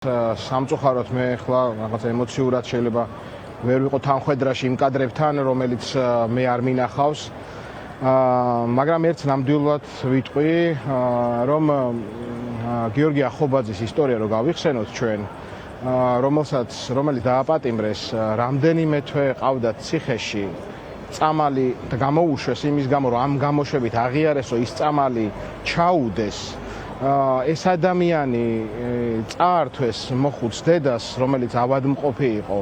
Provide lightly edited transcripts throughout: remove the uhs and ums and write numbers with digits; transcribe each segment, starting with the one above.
სამწუხაროდ მე ხლა რაღაც ემოციურად შეიძლება ვერ ვიყო თანხვედრაში იმ კადრებთან, რომელიც მე არ მინახავს. მაგრამ ერთს ნამდვილად ვიტყვი, რომ გიორგი ახობაძის ისტორია რო გავიხსენოთ ჩვენ, რომელიც დააპატიმრეს, რამდენიმე თვე ყავდათ ციხეში, წამალი და გამოუშვეს იმის გამო, რომ ამ გამოშვებით აღიარესო ის წამალი ჩაუდეს. ეს ადამიანი წაართვეს მოხუც დედას, რომელიც ავადმყოფი იყო,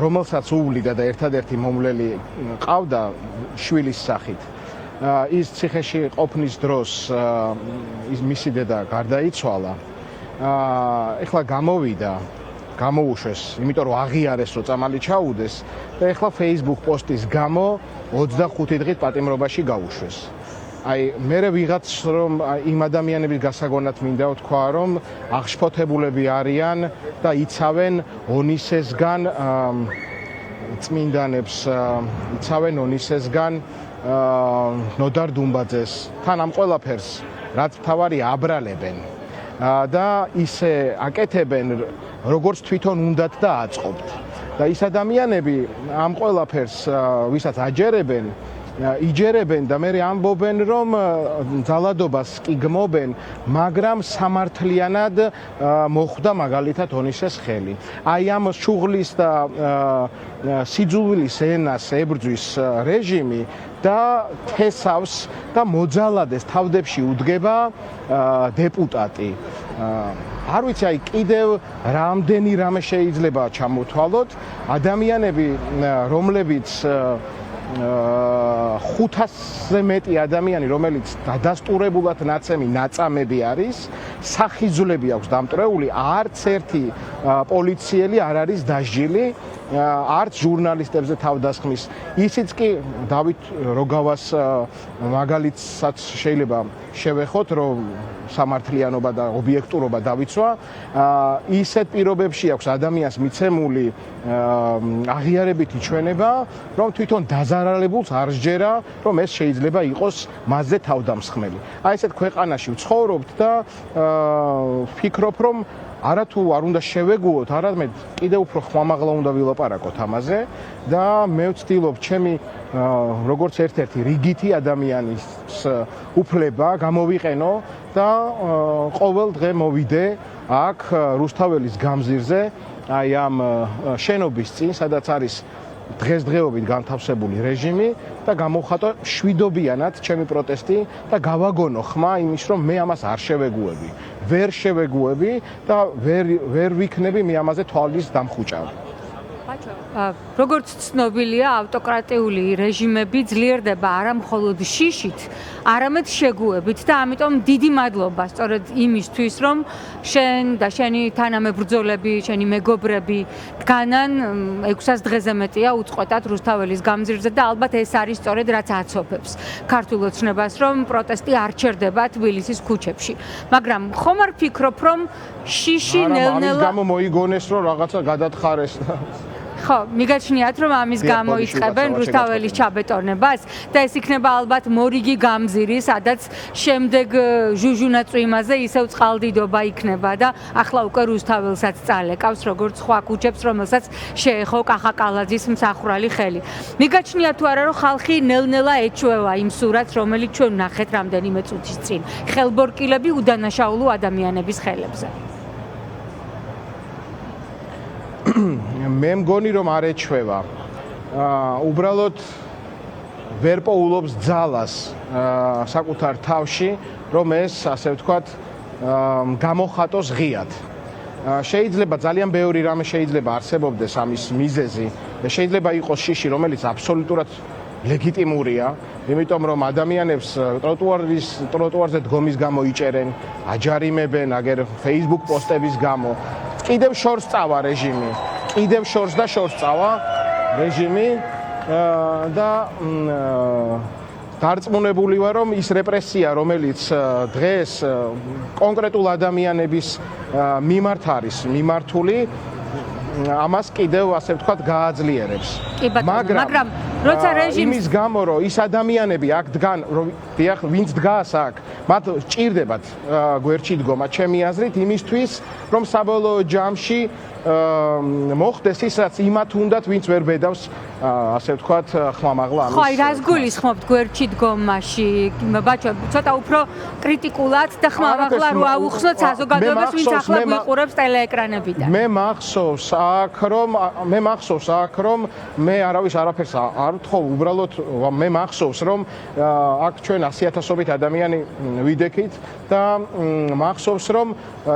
რომელსაც უვლიდა და ერთადერთი მომვლელი ყავდა შვილის სახით. ის ციხეში ყოფნის დროს ის მისი დედა გარდაიცვალა. ეხლა გამოვიდა, გამოუშვეს, იმიტომ რომ აღიარეს რომ წამალი ჩაუდეს და ეხლა Facebook პოსტის გამო 25 დღით პატიმრობაში გაუშვეს. მე ვიღაც რომ იმ ადამიანების გასაგონად მინდა ვთქვა, რომ აღშფოთებულები არიან და იცავენ ონისესგან წმინდანებს, იცავენ ონისესგან ნოდარ დუმბაძეს, თან ამ ყველაფერს, რაც მთავარი აბრალებენ და ისე აკეთებენ, როგორც თვითონ უნდათ და აწყობთ. და ის ადამიანები ამ ყველაფერს, ვისაც აჯერებენ, იჯერებენ და მე ამბობენ, რომ ძალადობას კი გმობენ, მაგრამ სამართლიანად მოხვდა მაგალითად ონისეს ხელი. ამ შუღლის და სიძულვილის ენას ებრძვის რეჟიმი და თესავს და მოძალადეს თავდებში უდგება დეპუტატი. არ ვიცი, კიდევ რამდენი რამე შეიძლება ჩამოთვალოთ, ადამიანები, რომლებიც 500-ზე მეტი ადამიანი, რომელიც დადასტურებულად ნაცემი ნაწამები არის, სახიზვლები აქვს დამტრეული, არც ერთი პოლიციელი არ არის დასჯილი, არც ჟურნალისტებზე თავდასხმის. ისიც კი დავით როგავას მაგალითსაც შეიძლება შევეხოთ, რომ სამართლიანობა და ობიექტურობა დავიცვა, ისეთ პირობებში აქვს ადამიანს მიცემული აღიარებითი ჩვენება, რომ თვითონ დაზარალებულს არ სჯერა, რომ ეს შეიძლება იყოს მასზე თავდამსხმელი. ესეთ ქვეყანაში ვცხოვრობთ და ვფიქრობ, რომ არათუ არ უნდა შევეგუოთ, არამედ კიდევ უფრო ხმამაღლა უნდა ვილაპარაკოთ ამაზე და მე ვცდილობ ჩემი როგორც ერთ-ერთი რიგითი ადამიანის უფლება გამოვიყენო და ყოველ დღე მოვიდე აქ რუსთაველის გამზირზე, ამ შენობის წინ, სადაც არის დღესდღეობით განთავსებული რეჟიმი და გამოვხატო შვიდობიანად ჩემი პროტესტი და გავაგონო ხმა იმის, რომ მე ამას არ შევეგუები, ვერ შევეგუები და ვერ ვიქნები მე ამაზე თვალის დამხუჭავი. როგორც ცნობილია, ავტოკრატიული რეჟიმები ძლიერდება არა მხოლოდ შიშით, არამედ შეგუებით და ამიტომ დიდი მადლობა სწორედ იმისთვის, რომ შენ და შენი თანამებრძოლები, შენი მეგობრები დგანან 600 დღეზე მეტია უწყვეტად რუსთაველის გამზირზე და ალბათ ეს არის სწორედ რაც აცოფებს ქართულ ოცნებას, რომ პროტესტი არ ჩერდება თბილისის ქუჩებში. მაგრამ ხომ არ ფიქრობ, რომ შიში ნელ-ნელა ამის გამო მოიგონეს, რომ რაღაცა გადათხარეს და ხო, მიგაჩნიათ, რომ ამის გამო იწყებენ რუსთაველის ჩაბეტონებას და ეს იქნება ალბათ მორიგი გამზირი, სადაც შემდეგ ჟუჟუნაწვიმაზე ისევ წყალდიდობა იქნება და ახლა უკვე რუსთაველსაც წალეკავს, როგორც სხვა ქუჩებს, რომელსაც შეეხო კახაკალაძის მსახურალი ხელი. მიგაჩნიათ თუ არა, რომ ხალხი ნელ-ნელა ეჩვევა იმ სურათს, რომელიც ჩვენ ვნახეთ რამდენიმე წუთის წინ, ხელბორკილები უდანაშაულო ადამიანების ხელებზე. მე მგონი, რომ არ ეჩვევა. უბრალოდ ვერ პოულობს ძალას საკუთარ თავში, რომ ეს, ასე ვთქვათ, გამოხატოს ღიად. შეიძლება ძალიან ბევრი რამე შეიძლება არსებობდეს ამის მიზეზი და შეიძლება იყოს შიში, რომელიც აბსოლუტურად ლეგიტიმურია, იმიტომ რომ ადამიანებს ტროტუარზე დგომის გამო იჭერენ, აჯარიმებენ, აგერ Facebook პოსტების გამო. კიდევ შორს წავა რეჟიმი, კიდევ შორს წავა რეჟიმი და დარწმუნებული ვარ, რომ ის რეპრესია, რომელიც დღეს კონკრეტულ ადამიანების მიმართ არის მიმართული, ამას კიდევ ასე ვთქვათ გააძლიერებს. მაგრამ როცა რეჟიმს იმის გამო, რომ ის ადამიანები აქ დგან, ვინც დგას აქ, მათ ჭირდებათ გვერდში დგომა ჩემი აზრით იმისთვის, რომ საბოლოო ჯამში მოხდეს ის, რაც იმათ უნდათ, ვინც ვერ ბედავს, ასე ვთქვათ, ხმამაღლა ამის. ხო, აი რას გულისხმობთ გვერდში დგომაში? ბაჭო, ცოტა უფრო კრიტიკულად და ხმამაღლა რო აუხსნოთ საზოგადოებას, ვინც ახლა გვიყურებს ტელეეკრანებიდან. მე მახსოვს აქ, რომ მე არაფერს არ ვთხოვ, უბრალოდ მე მახსოვს, რომ აქ ჩვენ 100,000-ობით ადამიანი ვიდექით და მახსოვს, რომ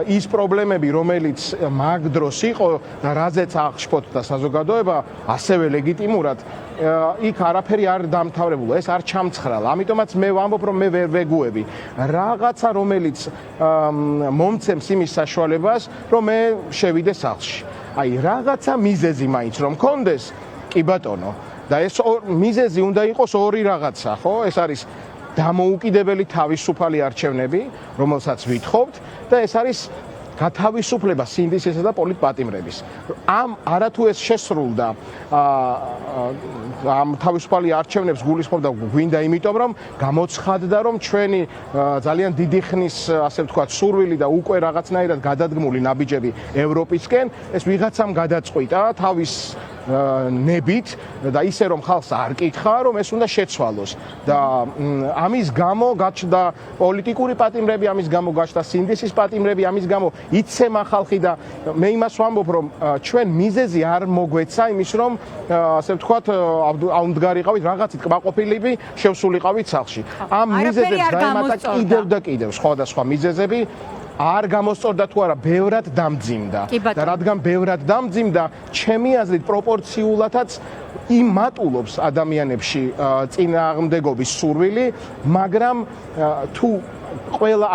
ის პრობლემები, რომელიც მაგ დროს იყო და რაზეც აღშფოთდა საზოგადოება, ასევე ლეგიტიმურად იქ არაფერი არ დამთავრებულა, ეს არ ჩამცხრალა. ამიტომაც მე ვამბობ, რომ მე ვერ ვეგუები რაღაცა, რომელიც მომცემს იმის საშუალებას, რომ მე შევიდე სახლში. აი რაღაცა მიზეზი მაინც რომ მქონდეს, კი ბატონო. და ეს მიზეზი უნდა იყოს ორი რაღაცა, ხო? ეს არის დამოუკიდებელი თავისუფალი არჩევნები, რომელსაც ვითხოვთ და ეს არის გათავისუფლება სინდისისა და პოლიტპატიმრების. არათუ ეს შესრულდა ამ თავისუფალი არჩევნებს გულისხმობდა გვინდა იმიტომ, რომ გამოცხადდა, რომ ჩვენი ძალიან დიდი ხნის, ასე ვთქვათ, სურვილი და უკვე რაღაცნაირად გადადგმული ნაბიჯები ევროპისკენ, ეს ვიღაცამ გადაწყვიტა თავის ნებით და ისე რომ ხალხს არ კითხა, რომ ეს უნდა შეცვალოს და ამის გამო გაჩნდა პოლიტიკური პატიმრები, ამის გამო გაჩნდა სინდისის პატიმრები, ამის გამო იცემა ხალხი და მე იმას ვამბობ, რომ ჩვენ მიზეზი არ მოგვეცა იმის, რომ ასე ვთქვათ, აუმდგარიყავით რაღაცით კმაყოფილები, შევსულიყავით სახლში. ამ მიზეზებს დაემატა კიდევ და კიდევ სხვადასხვა მიზეზები. არ გამოსწორდა თუ არა, ბევრად დამძიმდა. და რადგან ბევრად დამძიმდა, ჩემი აზრით პროპორციულადაც იმატულობს ადამიანებში წინააღმდეგობის სურვილი, მაგრამ თუ ყველა,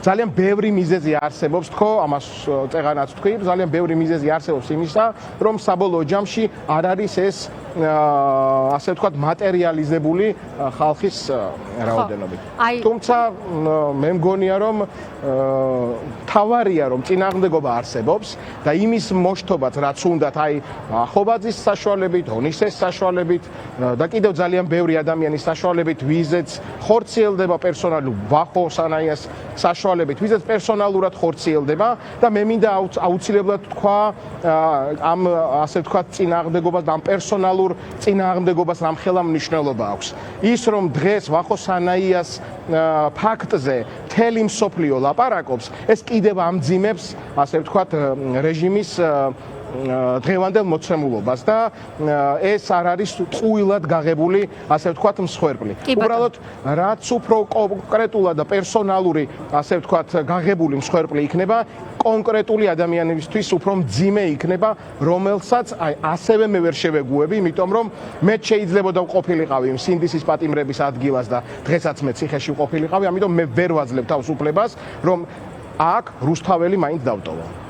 ძალიან ბევრი მიზეზი არსებობს, თქო, ამას წეღანაც თქვი, ძალიან ბევრი მიზეზი არსებობს იმისა, რომ საბოლოო ჯამში არ არის ეს ასე ვთქვათ, მატერიალიზებული ხალხის რაოდენობით. თუმცა მე მგონია, რომ თავარია, რომ წინააღმდეგობა არსებობს და იმის მოშთობაც, რაც უნდათ, აი ახობაძის საშუალებით, ონისეს საშუალებით და კიდევ ძალიან ბევრი ადამიანის საშუალებით, ვიზეც ხორციელდება პერსონალურად, ვახო სანაიას საშუალებით, ვიზეც პერსონალურად ხორციელდება და მე მინდა აუცილებლად თქვა ამ ასე ვთქვათ წინააღმდეგობას და ამ პერსონალურ წინააღმდეგობას რამ ხელა მნიშვნელობა აქვს. ის რომ დღეს ვახო სანაიას ფაქტზე მთელი მსოფლიო ლაპარაკობს, ეს კიდევ ამძიმებს, ასე ვთქვათ, რეჟიმის დღევანდელ მოცემულობას და ეს არ არის ყუილად გაღებული, ასე ვთქვათ, მსხვერპლი. უბრალოდ რაც უფრო კონკრეტულად და პერსონალური, ასე ვთქვათ, გაღებული მსხვერპლი იქნება, კონკრეტული ადამიანისთვის უფრო მძიმე იქნება, რომელსაც აი ასევე მე ვერ შევეგუები, იმიტომ რომ მე შეიძლება და ყოფილიყავი იმ სინდისის პატიმრების ადგილას და დღესაც მე ციხეში ყოფილიყავი, ამიტომ მე ვერ ვაძლევ თავს უფლებას, რომ აქ რუსთაველი მაინც დავტოვა.